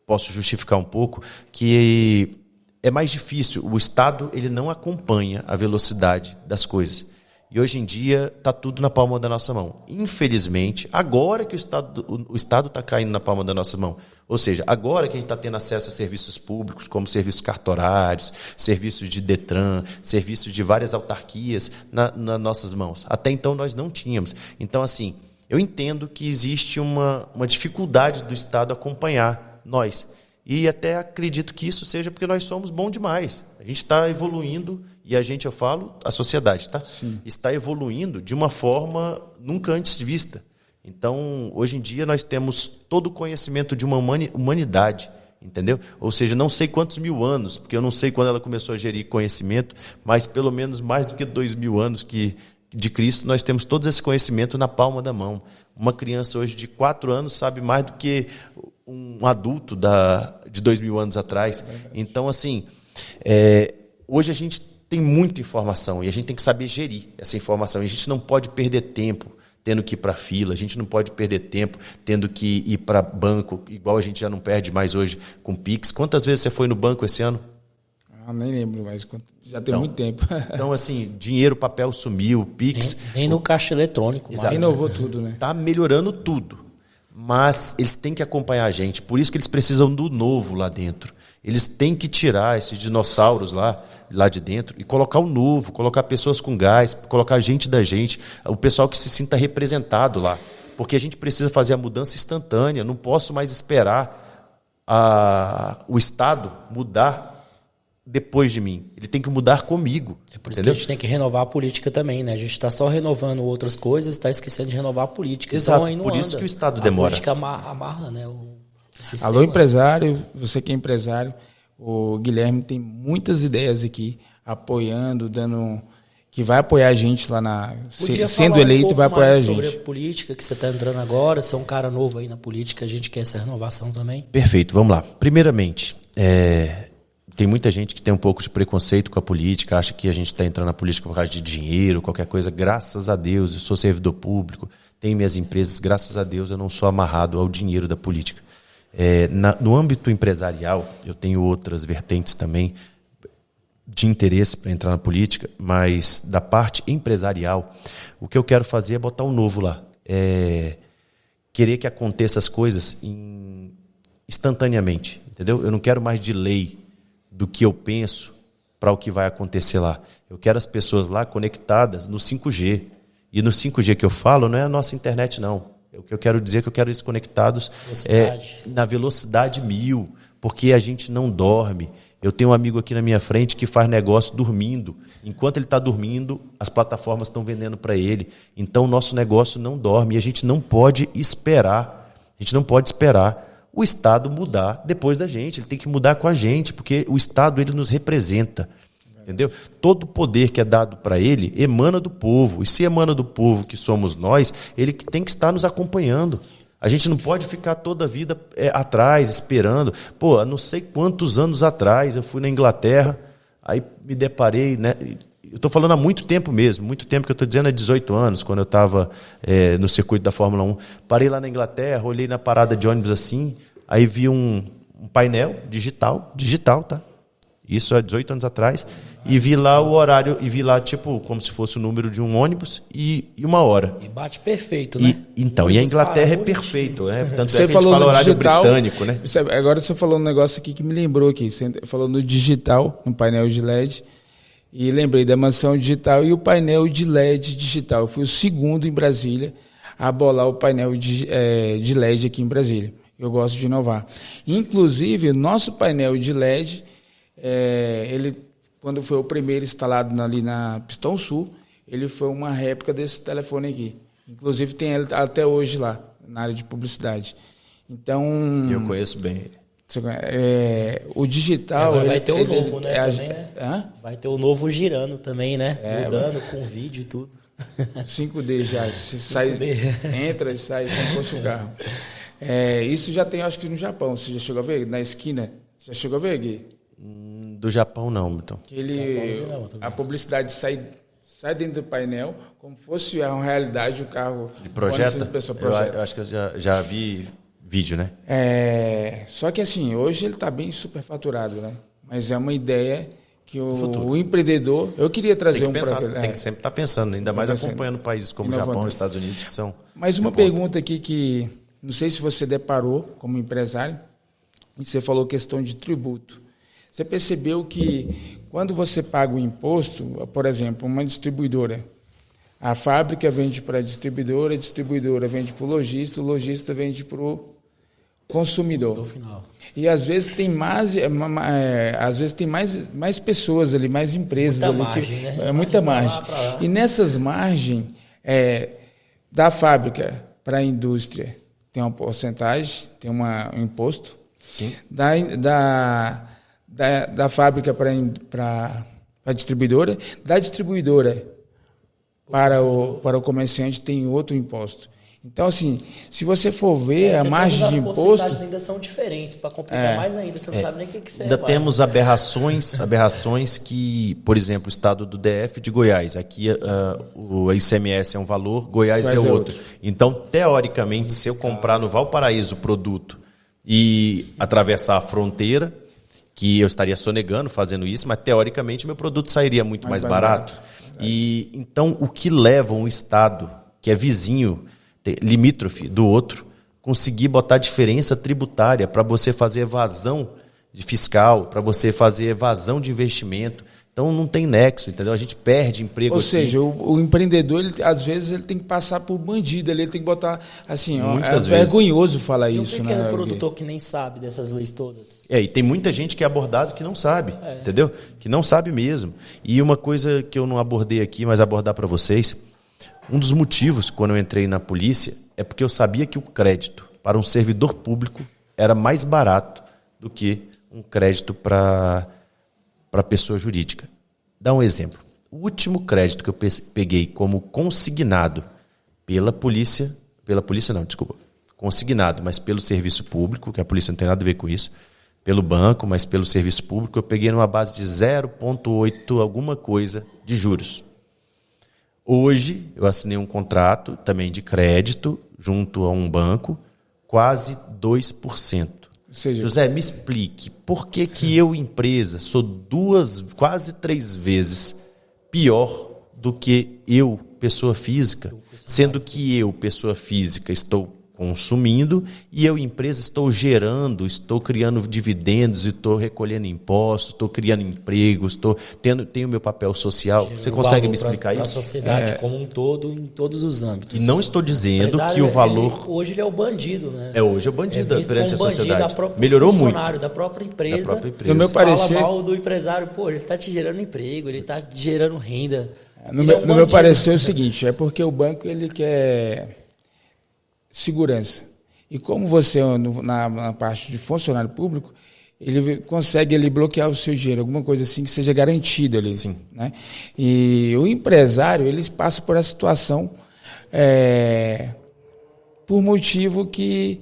posso justificar um pouco, que é mais difícil. O Estado ele não acompanha a velocidade das coisas. E hoje em dia está tudo na palma da nossa mão. Infelizmente, agora que o Estado está caindo na palma da nossa mão, ou seja, agora que a gente está tendo acesso a serviços públicos, como serviços cartorários, serviços de Detran, serviços de várias autarquias nas nossas mãos. Até então nós não tínhamos. Então, assim, eu entendo que existe uma dificuldade do Estado acompanhar nós. E até acredito que isso seja porque nós somos bons demais. A gente está evoluindo, e eu falo, a sociedade está evoluindo de uma forma nunca antes vista. Então, hoje em dia, nós temos todo o conhecimento de uma humanidade entendeu? Ou seja, não sei quantos mil anos, porque eu não sei quando ela começou a gerir conhecimento, mas pelo menos mais do que 2000 anos de Cristo, nós temos todo esse conhecimento na palma da mão. Uma criança hoje de 4 anos sabe mais do que um adulto de 2000 anos atrás. Então, assim, hoje a gente tem muita informação e a gente tem que saber gerir essa informação. E a gente não pode perder tempo tendo que ir para fila, a gente não pode perder tempo tendo que ir para banco, igual a gente já não perde mais hoje com Pix. Quantas vezes você foi no banco esse ano? Nem lembro, mas já tem muito tempo. Então, assim, dinheiro, papel sumiu, Pix... Nem no caixa eletrônico. Exato. Inovou tudo, né? Está melhorando tudo, mas eles têm que acompanhar a gente. Por isso que eles precisam do novo lá dentro. Eles têm que tirar esses dinossauros lá de dentro e colocar o novo, colocar pessoas com gás, colocar gente da gente, o pessoal que se sinta representado lá. Porque a gente precisa fazer a mudança instantânea. Não posso mais esperar o Estado mudar depois de mim. Ele tem que mudar comigo. É por isso que a gente tem que renovar a política também, né? A gente está só renovando outras coisas e está esquecendo de renovar a política. Exato, então, aí não por isso anda. que o Estado demora. A política amarra, né? O sistema. Alô, empresário, você que é empresário, o Guilherme tem muitas ideias aqui, apoiando, que vai apoiar a gente lá sendo eleito, vai apoiar a gente. Sobre a política que você está entrando agora, você é um cara novo aí na política, a gente quer essa renovação também. Perfeito, vamos lá. Primeiramente, tem muita gente que tem um pouco de preconceito com a política, acha que a gente está entrando na política por causa de dinheiro, qualquer coisa. Graças a Deus, eu sou servidor público, tenho minhas empresas, graças a Deus eu não sou amarrado ao dinheiro da política. No âmbito empresarial, eu tenho outras vertentes também de interesse para entrar na política, mas da parte empresarial, o que eu quero fazer é botar um novo lá. Querer que aconteça as coisas instantaneamente, entendeu? Eu não quero mais de lei do que eu penso para o que vai acontecer lá. Eu quero as pessoas lá conectadas no 5G. E no 5G que eu falo não é a nossa internet, não. O que eu quero dizer é que eu quero eles conectados na velocidade 1000, porque a gente não dorme. Eu tenho um amigo aqui na minha frente que faz negócio dormindo. Enquanto ele está dormindo, as plataformas estão vendendo para ele. Então, o nosso negócio não dorme e a gente não pode esperar. A gente não pode esperar o Estado mudar depois da gente. Ele tem que mudar com a gente, porque o Estado ele nos representa. Entendeu? Todo o poder que é dado para ele emana do povo. E se emana do povo, que somos nós, ele tem que estar nos acompanhando. A gente não pode ficar toda a vida atrás, esperando. Pô, há não sei quantos anos atrás eu fui na Inglaterra, aí me deparei, né? Eu estou falando há muito tempo mesmo, muito tempo que eu estou dizendo, há 18 anos, quando eu estava no circuito da Fórmula 1. Parei lá na Inglaterra, olhei na parada de ônibus assim, aí vi um painel digital, tá? Isso há 18 anos atrás, e vi lá o horário, e vi lá, tipo, como se fosse o número de um ônibus e uma hora. E bate perfeito, né? Então, e a Inglaterra é perfeito, né? Tanto você é que a gente fala horário digital, britânico, né? Agora você falou um negócio aqui que me lembrou aqui. Você falou no digital, no painel de LED, e lembrei da mansão digital e o painel de LED digital. Eu fui o segundo em Brasília a bolar o painel de LED aqui em Brasília. Eu gosto de inovar. Inclusive, o nosso painel de LED... ele, quando foi o primeiro instalado ali na Pistão Sul, ele foi uma réplica desse telefone aqui. Inclusive tem ele até hoje lá, na área de publicidade. Então... Eu conheço bem ele. O digital... vai ter o novo, né? Também, né? Hã? Vai ter o novo girando também, né? Mudando com vídeo e tudo. 5D já. 5D. Entra e sai como fosse um carro. Isso já tem, acho que no Japão. Você já chegou a ver? Na esquina. Já chegou a ver, Gui? Do Japão não, então. A publicidade sai dentro do painel, como fosse uma realidade, o carro... E projeta? Eu acho que eu já vi vídeo, né? Só que assim, hoje ele está bem superfaturado, né? Mas é uma ideia que o empreendedor... Eu queria trazer tem que sempre estar pensando, ainda mais acompanhando países como o Japão e os Estados Unidos, que são... Mais uma pergunta aqui que não sei se você deparou como empresário, e você falou questão de tributo. Você percebeu que quando você paga o imposto, por exemplo, uma distribuidora, a fábrica vende para a distribuidora vende para o lojista vende para o consumidor. E às vezes tem mais pessoas ali, mais empresas muita ali. Margem, né? Muita margem. E nessas margens, da fábrica para a indústria, tem uma porcentagem, tem um imposto. Sim. Da fábrica para a distribuidora, da distribuidora para o comerciante tem outro imposto. Então, assim, se você for ver a margem de imposto... As possibilidades ainda são diferentes, para complicar mais ainda, você não sabe nem o que você ainda temos aberrações que, por exemplo, o estado do DF de Goiás, aqui o ICMS é um valor, Goiás é outro. Então, teoricamente, se eu comprar no Valparaíso o produto e atravessar a fronteira, que eu estaria sonegando fazendo isso, mas teoricamente meu produto sairia muito mais barato. E então, o que leva um estado que é vizinho, limítrofe do outro, conseguir botar diferença tributária para você fazer evasão de fiscal, para você fazer evasão de investimento. Então não tem nexo, entendeu? A gente perde emprego. Ou seja, o empreendedor, às vezes, ele tem que passar por bandido, ele tem que botar, assim, é vergonhoso falar isso. Tem um pequeno produtor que nem sabe dessas leis todas. E tem muita gente que é abordado que não sabe, entendeu? Que não sabe mesmo. E uma coisa que eu não abordei aqui, mas abordar para vocês... Um dos motivos, quando eu entrei na polícia, é porque eu sabia que o crédito para um servidor público era mais barato do que um crédito para pessoa jurídica. Dá um exemplo. O último crédito que eu peguei como consignado consignado, mas pelo serviço público, que a polícia não tem nada a ver com isso, pelo banco, mas pelo serviço público, eu peguei numa base de 0,8 alguma coisa de juros. Hoje, eu assinei um contrato também de crédito junto a um banco, quase 2%. José, me explique, por que eu, empresa, sou quase 3 vezes pior do que eu, pessoa física, sendo que eu, pessoa física, estou consumindo e eu, empresa, estou criando dividendos, estou recolhendo impostos, estou criando empregos, tenho meu papel social. Você consegue me explicar isso? A sociedade como um todo, em todos os âmbitos. E não estou dizendo que o valor... Hoje ele é o bandido, né? Hoje é o bandido perante a sociedade. Melhorou muito. Da própria empresa. No meu parecer... Fala mal do empresário, ele está te gerando emprego, ele está gerando renda. No meu parecer é o seguinte, é porque o banco ele quer... segurança. E como você, na parte de funcionário público, ele consegue bloquear o seu dinheiro, alguma coisa assim que seja garantido ali. Sim. Né? E o empresário, ele passa por essa situação por motivo que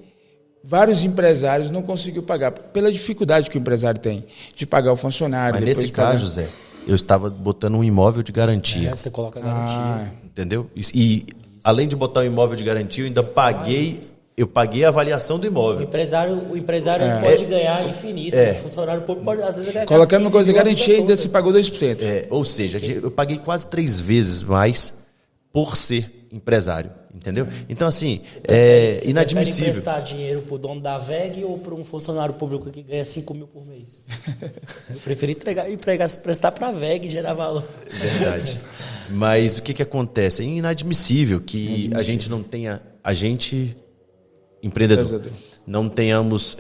vários empresários não conseguiram pagar, pela dificuldade que o empresário tem de pagar o funcionário. Mas nesse caso, José, eu estava botando um imóvel de garantia. Você coloca a garantia. Entendeu? E além de botar um imóvel de garantia, eu ainda paguei a avaliação do imóvel. O empresário pode ganhar infinito. O funcionário público pode, às vezes, ganhar. Colocando uma coisa de garantia, ainda se pagou 2%. Ou seja, eu paguei quase 3 vezes mais por ser empresário. Entendeu? Então, assim, é inadmissível. Você prefere emprestar dinheiro para o dono da VEG ou para um funcionário público que ganha 5 mil por mês? Eu preferi prestar para a VEG e gerar valor. Verdade. Mas o que acontece? É inadmissível que a gente não tenha, empreendedor, não tenhamos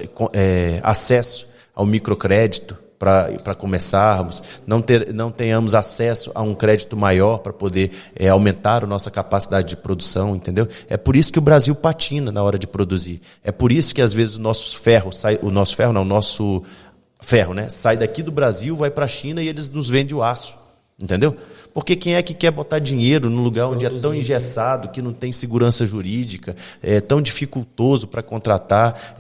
acesso ao microcrédito para começarmos, não tenhamos acesso a um crédito maior para poder aumentar a nossa capacidade de produção, entendeu? É por isso que o Brasil patina na hora de produzir. É por isso que às vezes o nosso ferro sai daqui do Brasil, vai para a China e eles nos vendem o aço, entendeu? Porque quem é que quer botar dinheiro num lugar onde é tão engessado, que não tem segurança jurídica, é tão dificultoso para contratar,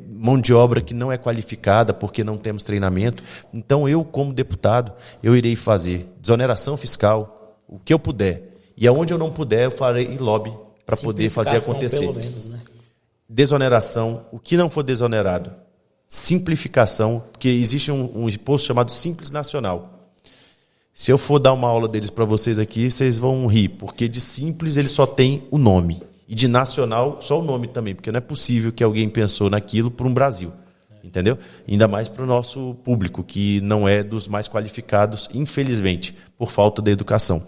mão de obra que não é qualificada porque não temos treinamento? Então eu, como deputado, eu irei fazer desoneração fiscal, o que eu puder. E aonde eu não puder, eu farei lobby para poder fazer acontecer. Pelo menos, né? Desoneração, o que não for desonerado. Simplificação, porque existe um imposto chamado Simples Nacional. Se eu for dar uma aula deles para vocês aqui, vocês vão rir, porque de simples ele só tem o nome. E de nacional, só o nome também, porque não é possível que alguém pensou naquilo para um Brasil. Entendeu? Ainda mais para o nosso público, que não é dos mais qualificados, infelizmente, por falta de educação.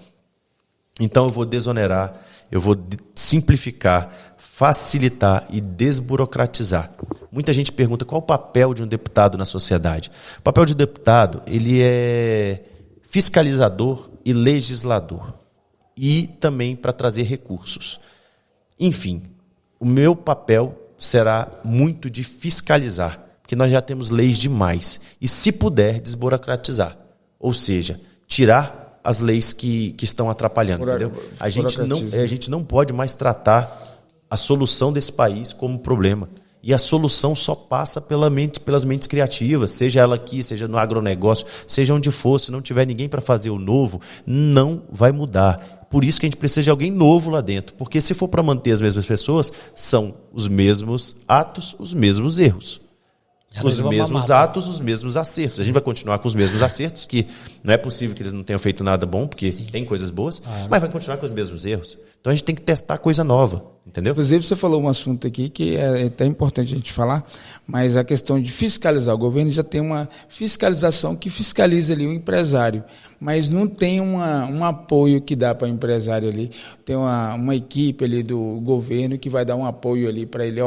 Então eu vou desonerar, eu vou simplificar, facilitar e desburocratizar. Muita gente pergunta qual o papel de um deputado na sociedade. O papel de deputado, ele é fiscalizador e legislador, e também para trazer recursos. Enfim, o meu papel será muito de fiscalizar, porque nós já temos leis demais. E se puder, desburocratizar. Ou seja, tirar as leis que estão atrapalhando, entendeu? A gente não pode mais tratar a solução desse país como problema. E a solução só passa pelas mentes criativas, seja ela aqui, seja no agronegócio, seja onde for. Se não tiver ninguém para fazer o novo, não vai mudar. Por isso que a gente precisa de alguém novo lá dentro. Porque se for para manter as mesmas pessoas, são os mesmos atos, os mesmos erros. Os mesmos atos, os mesmos acertos. A gente vai continuar com os mesmos acertos, que não é possível que eles não tenham feito nada bom, porque tem coisas boas, mas vai continuar com os mesmos erros. Então a gente tem que testar coisa nova, entendeu? Inclusive você falou um assunto aqui que é até importante a gente falar, mas a questão de fiscalizar. O governo já tem uma fiscalização que fiscaliza ali o empresário, mas não tem um apoio que dá para o empresário ali. Tem uma equipe ali do governo que vai dar um apoio ali para ele,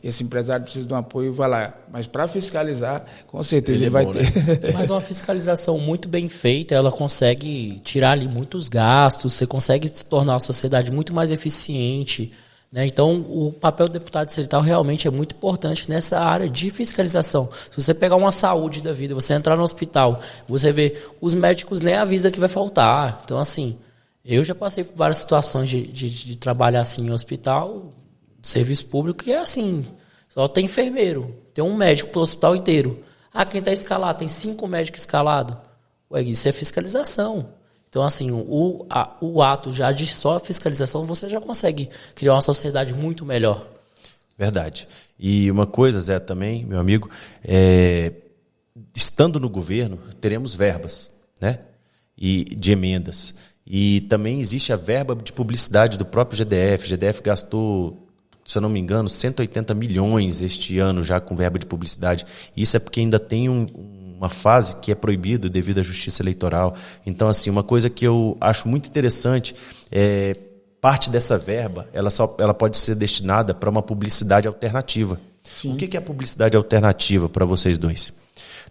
esse empresário precisa de um apoio, vai lá. Mas para fiscalizar, com certeza ele vai ter. Né? Mas uma fiscalização muito bem feita, ela consegue tirar ali muitos gastos, você consegue tornar a sociedade muito mais eficiente, né? Então, o papel do deputado distrital realmente é muito importante nessa área de fiscalização. Se você pegar uma saúde da vida, você entrar no hospital, você vê, os médicos nem avisam que vai faltar. Então, assim, eu já passei por várias situações de trabalhar assim em hospital, serviço público, que é assim, só tem enfermeiro, tem um médico para o hospital inteiro. Quem está escalado? Tem 5 médicos escalados. Isso é fiscalização. Então, assim, o ato já de só fiscalização, você já consegue criar uma sociedade muito melhor. Verdade. E uma coisa, Zé, também, meu amigo, estando no governo, teremos verbas, né? E de emendas. E também existe a verba de publicidade do próprio GDF. O GDF gastou, se eu não me engano, 180 milhões este ano já com verba de publicidade. Isso é porque ainda tem uma fase que é proibido devido à justiça eleitoral. Então, assim, uma coisa que eu acho muito interessante é parte dessa verba, ela pode ser destinada para uma publicidade alternativa. Sim. O que é a publicidade alternativa para vocês dois?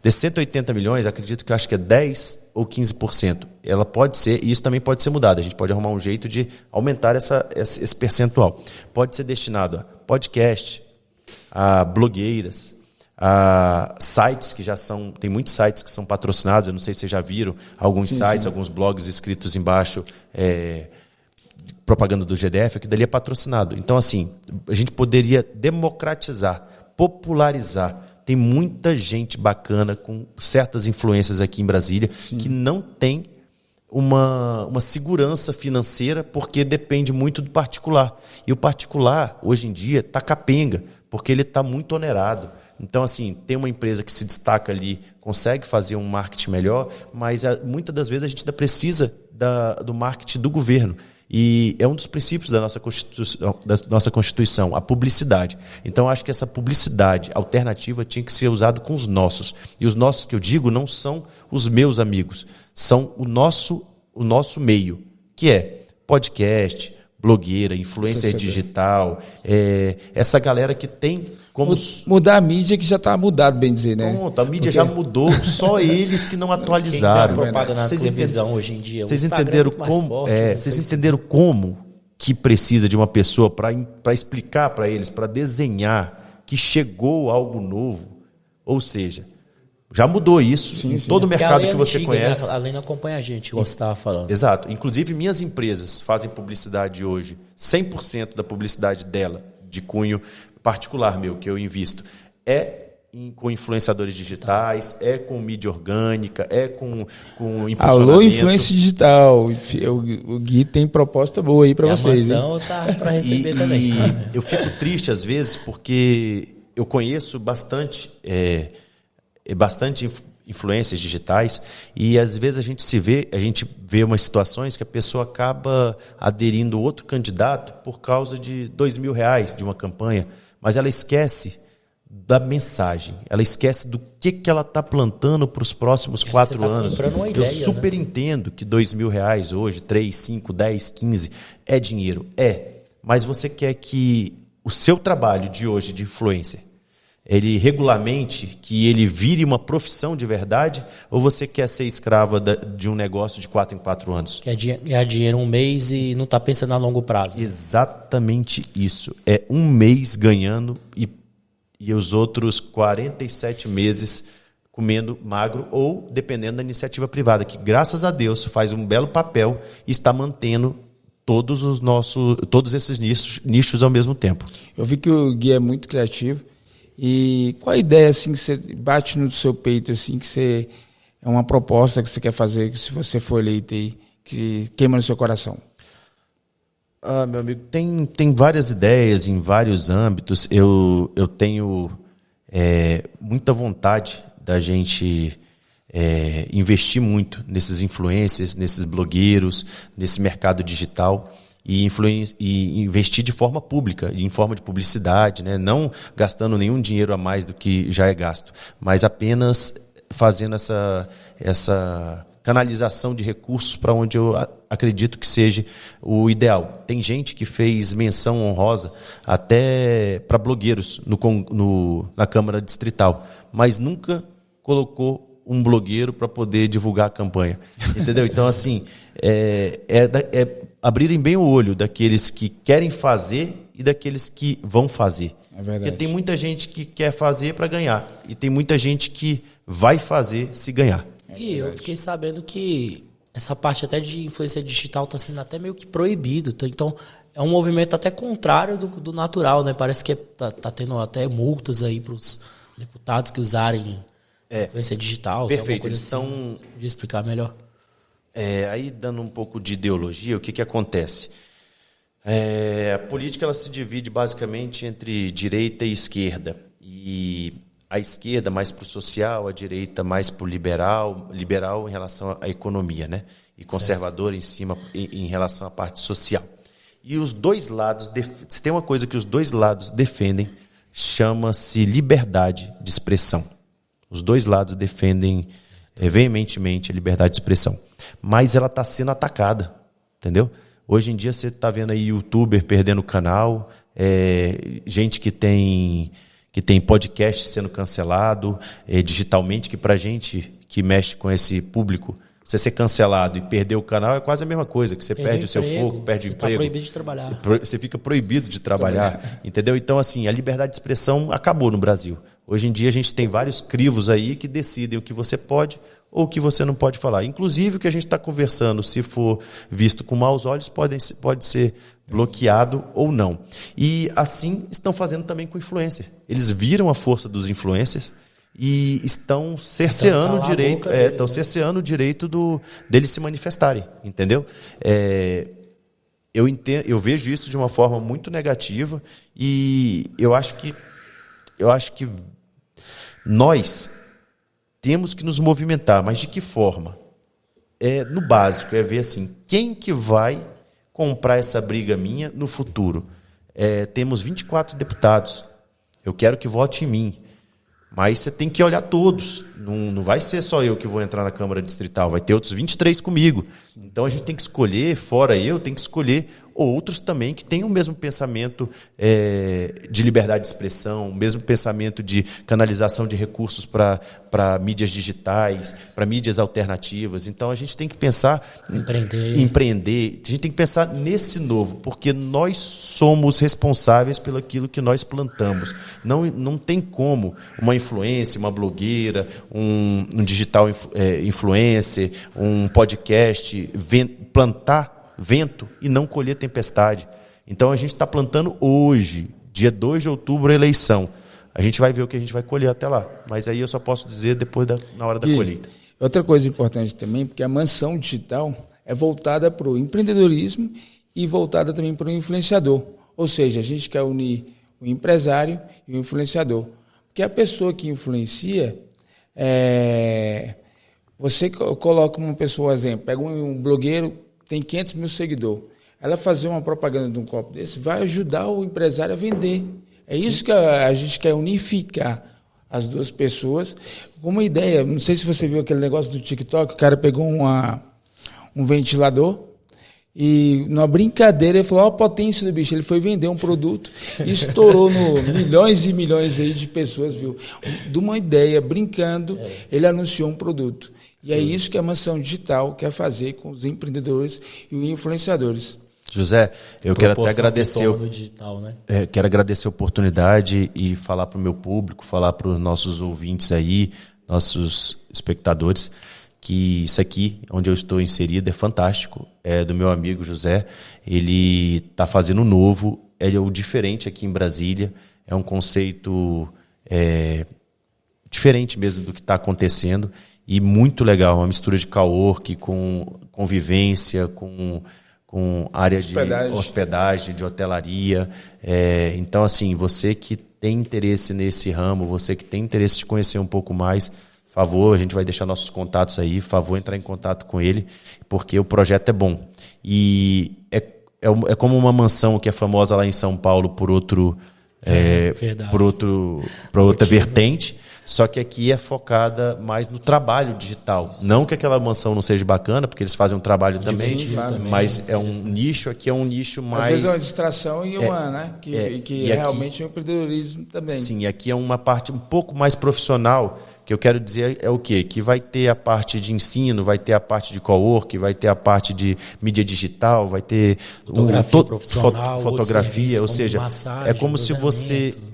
Desses 180 milhões, acredito que eu acho que é 10% ou 15%. Ela pode ser, e isso também pode ser mudado. A gente pode arrumar um jeito de aumentar esse percentual. Pode ser destinado a podcast, a blogueiras, a sites que já são... Tem muitos sites que são patrocinados. Eu não sei se vocês já viram alguns sites, alguns blogs escritos embaixo, propaganda do GDF, que dali é patrocinado. Então, assim, a gente poderia democratizar, popularizar. Tem muita gente bacana com certas influências aqui em Brasília que não tem uma segurança financeira porque depende muito do particular. E o particular, hoje em dia, está capenga, porque ele está muito onerado. Então, assim, tem uma empresa que se destaca ali, consegue fazer um marketing melhor, mas muitas das vezes a gente ainda precisa do marketing do governo. E é um dos princípios da nossa Constituição, a publicidade. Então, acho que essa publicidade alternativa tinha que ser usada com os nossos. E os nossos que eu digo não são os meus amigos, são o nosso meio, que é podcast, blogueira, influencer digital, essa galera que tem como... Mudar a mídia que já está mudado, bem dizer, né? Pronto, a mídia já mudou, só eles que não atualizaram. Quem propaganda na televisão hoje em dia. Vocês entenderam como? Vocês entenderam como que precisa de uma pessoa para explicar para eles, para desenhar que chegou algo novo? Ou seja, já mudou isso em todo o mercado que você conhece. Né? Além não acompanha a gente, igual você estava falando. Exato. Inclusive, minhas empresas fazem publicidade hoje. 100% da publicidade dela, de cunho particular meu, que eu invisto, com influenciadores digitais, com mídia orgânica, com impulsionamento. Alô, influência digital. O Gui tem proposta boa aí para vocês. A mansão tá para receber também. Eu fico triste às vezes porque eu conheço bastante influências digitais e às vezes a gente vê umas situações que a pessoa acaba aderindo outro candidato por causa de R$2.000 de uma campanha, mas ela esquece da mensagem, ela esquece do que ela está plantando para os próximos 4 anos. Eu super entendo que R$2.000 hoje, 3, 5, 10, 15 é dinheiro, mas você quer que o seu trabalho de hoje de influencer ele regulamente, que ele vire uma profissão de verdade, ou você quer ser escrava de um negócio de 4 em 4 anos? Quer ganhar dinheiro um mês e não está pensando a longo prazo. Exatamente isso. É um mês ganhando e os outros 47 meses comendo magro ou dependendo da iniciativa privada, que graças a Deus faz um belo papel e está mantendo todos esses nichos ao mesmo tempo. Eu vi que o Gui é muito criativo. E qual a ideia assim que você bate no seu peito, assim, que você é uma proposta que você quer fazer, que se você for eleito aí, que queima no seu coração? Meu amigo, tem várias ideias em vários âmbitos. Eu tenho muita vontade da gente investir muito nesses influencers, nesses blogueiros, nesse mercado digital e investir de forma pública, em forma de publicidade, né? Não gastando nenhum dinheiro a mais do que já é gasto, mas apenas fazendo essa canalização de recursos para onde eu acredito que seja o ideal. Tem gente que fez menção honrosa até para blogueiros na Câmara Distrital, mas nunca colocou um blogueiro para poder divulgar a campanha. Entendeu? Então, assim, abrirem bem o olho daqueles que querem fazer e daqueles que vão fazer. É verdade. Porque tem muita gente que quer fazer para ganhar e tem muita gente que vai fazer se ganhar. E eu fiquei sabendo que essa parte até de influência digital está sendo até meio que proibido. Então, é um movimento até contrário do natural, né? Parece que tá tendo até multas aí para os deputados que usarem influência digital. Perfeito, eles assim, são... Você podia explicar melhor? Aí, dando um pouco de ideologia, o que acontece? A política ela se divide basicamente entre direita e esquerda. E a esquerda mais para o social, a direita mais para o liberal em relação à economia, né? E conservador em relação à parte social. E os dois lados, se tem uma coisa que os dois lados defendem, chama-se liberdade de expressão. Os dois lados defendem veementemente a liberdade de expressão. Mas ela está sendo atacada, entendeu? Hoje em dia você está vendo aí youtuber perdendo o canal, gente que tem podcast sendo cancelado digitalmente, que para gente que mexe com esse público, você ser cancelado e perder o canal é quase a mesma coisa, que você perde o seu foco, perde o emprego. Você está proibido de trabalhar. Você fica proibido de trabalhar, entendeu? Então, assim, a liberdade de expressão acabou no Brasil. Hoje em dia a gente tem vários crivos aí que decidem o que você pode ou o que você não pode falar. Inclusive o que a gente está conversando, se for visto com maus olhos, pode ser bloqueado ou não. E assim estão fazendo também com influencer. Eles viram a força dos influencers e estão cerceando o direito, estão cerceando o direito deles se manifestarem, entendeu? Eu vejo isso de uma forma muito negativa e eu acho que nós temos que nos movimentar, mas de que forma? No básico, ver assim, quem que vai comprar essa briga minha no futuro? Temos 24 deputados, eu quero que vote em mim, mas você tem que olhar todos, não vai ser só eu que vou entrar na Câmara Distrital, vai ter outros 23 comigo. Então a gente tem que escolher, fora eu, tem que escolher outros também que têm o mesmo pensamento de liberdade de expressão, o mesmo pensamento de canalização de recursos para mídias digitais, para mídias alternativas. Então a gente tem que pensar empreender, a gente tem que pensar nesse novo, porque nós somos responsáveis pelo aquilo que nós plantamos. Não tem como uma influência, uma blogueira, um digital influencer, um podcast plantar vento e não colher tempestade. Então a gente está plantando hoje, dia 2 de outubro, a eleição. A gente vai ver o que a gente vai colher até lá. Mas aí eu só posso dizer depois na hora da colheita. Outra coisa importante também, porque a Mansão Digital é voltada para o empreendedorismo e voltada também para o influenciador. Ou seja, a gente quer unir o empresário e o influenciador. Porque a pessoa que influencia, você coloca uma pessoa, exemplo, pega um blogueiro, tem 500 mil seguidores. Ela fazer uma propaganda de um copo desse vai ajudar o empresário a vender. É isso Sim. que a gente quer unificar as duas pessoas com uma ideia. Não sei se você viu aquele negócio do TikTok, o cara pegou um ventilador e, numa brincadeira, ele falou: ó, a potência do bicho. Ele foi vender um produto e estourou no milhões e milhões aí de pessoas, viu? De uma ideia, brincando, ele anunciou um produto. E é isso que a Mansão Digital quer fazer com os empreendedores e os influenciadores. José, eu quero até agradecer, do digital, né? Quero agradecer a oportunidade e falar para o meu público, falar para os nossos ouvintes aí, nossos espectadores, que isso aqui, onde eu estou inserido, é fantástico. É do meu amigo José, ele está fazendo novo, é o diferente aqui em Brasília, é um conceito diferente mesmo do que está acontecendo e muito legal, uma mistura de cowork com convivência, com área de hospedagem, de hotelaria. Então, assim, você que tem interesse nesse ramo, você que tem interesse de conhecer um pouco mais, favor, a gente vai deixar nossos contatos aí, favor, entrar em contato com ele, porque o projeto é bom. E é como uma mansão que é famosa lá em São Paulo por outra vertente, só que aqui é focada mais no trabalho digital. Sim. Não que aquela mansão não seja bacana, porque eles fazem um trabalho também, mas é um nicho, aqui é um nicho mais... Às vezes é uma distração e uma, né? Que realmente é um empreendedorismo também. Sim, aqui é uma parte um pouco mais profissional, que eu quero dizer é o quê? Que vai ter a parte de ensino, vai ter a parte de cowork, vai ter a parte de mídia digital, vai ter fotografia, ou seja, massagem, é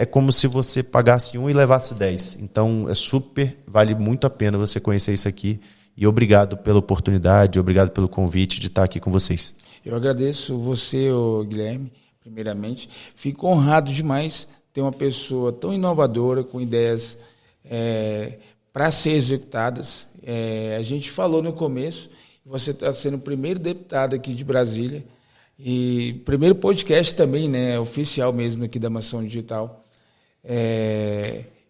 como se você pagasse 1 e levasse 10. Então vale muito a pena você conhecer isso aqui. E obrigado pela oportunidade, obrigado pelo convite de estar aqui com vocês. Eu agradeço você, Guilherme, primeiramente. Fico honrado demais ter uma pessoa tão inovadora, com ideias para ser executadas. A gente falou no começo, você está sendo o primeiro deputado aqui de Brasília e primeiro podcast também, né, oficial mesmo aqui da Mansão Digital.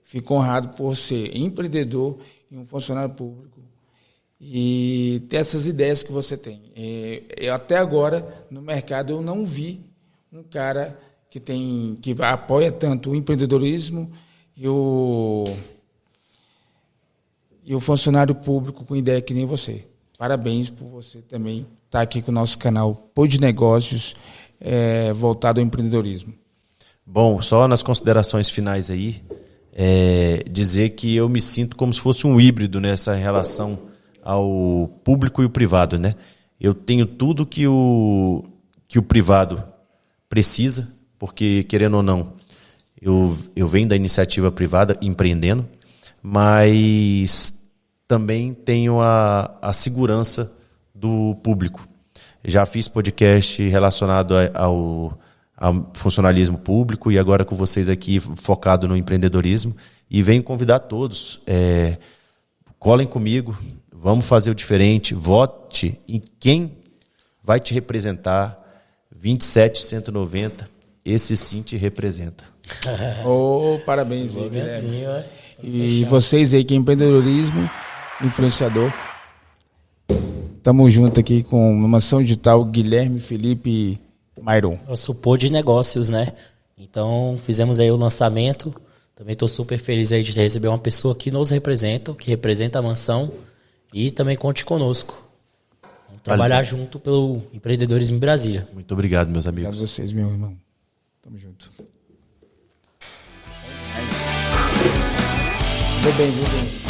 Fico honrado por ser empreendedor e um funcionário público e ter essas ideias que você tem. Até agora, no mercado, eu não vi um cara que apoia tanto o empreendedorismo e o funcionário público com ideia que nem você. Parabéns por você também estar aqui com o nosso canal Pod Negócios, voltado ao empreendedorismo. Bom, só nas considerações finais aí, dizer que eu me sinto como se fosse um híbrido nessa relação ao público e o privado, né? Eu tenho tudo que o privado precisa, porque, querendo ou não, eu venho da iniciativa privada empreendendo, mas também tenho a segurança do público. Já fiz podcast relacionado ao funcionalismo público e agora com vocês aqui focado no empreendedorismo e venho convidar todos, colhem comigo, vamos fazer o diferente, vote em quem vai te representar. 27.190, esse sim te representa. Parabéns, Guilherme. E vocês aí que é empreendedorismo, influenciador, estamos juntos aqui com uma Mansão Digital, Guilherme, Felipe e Myron. Nosso Pod Negócios, né? Então fizemos aí o lançamento. Também estou super feliz aí de receber uma pessoa que nos representa, que representa a mansão e também conte conosco. Vamos trabalhar junto pelo empreendedorismo em Brasília. Muito obrigado, meus amigos. Obrigado a vocês, meu irmão. Tamo junto. Vou bem.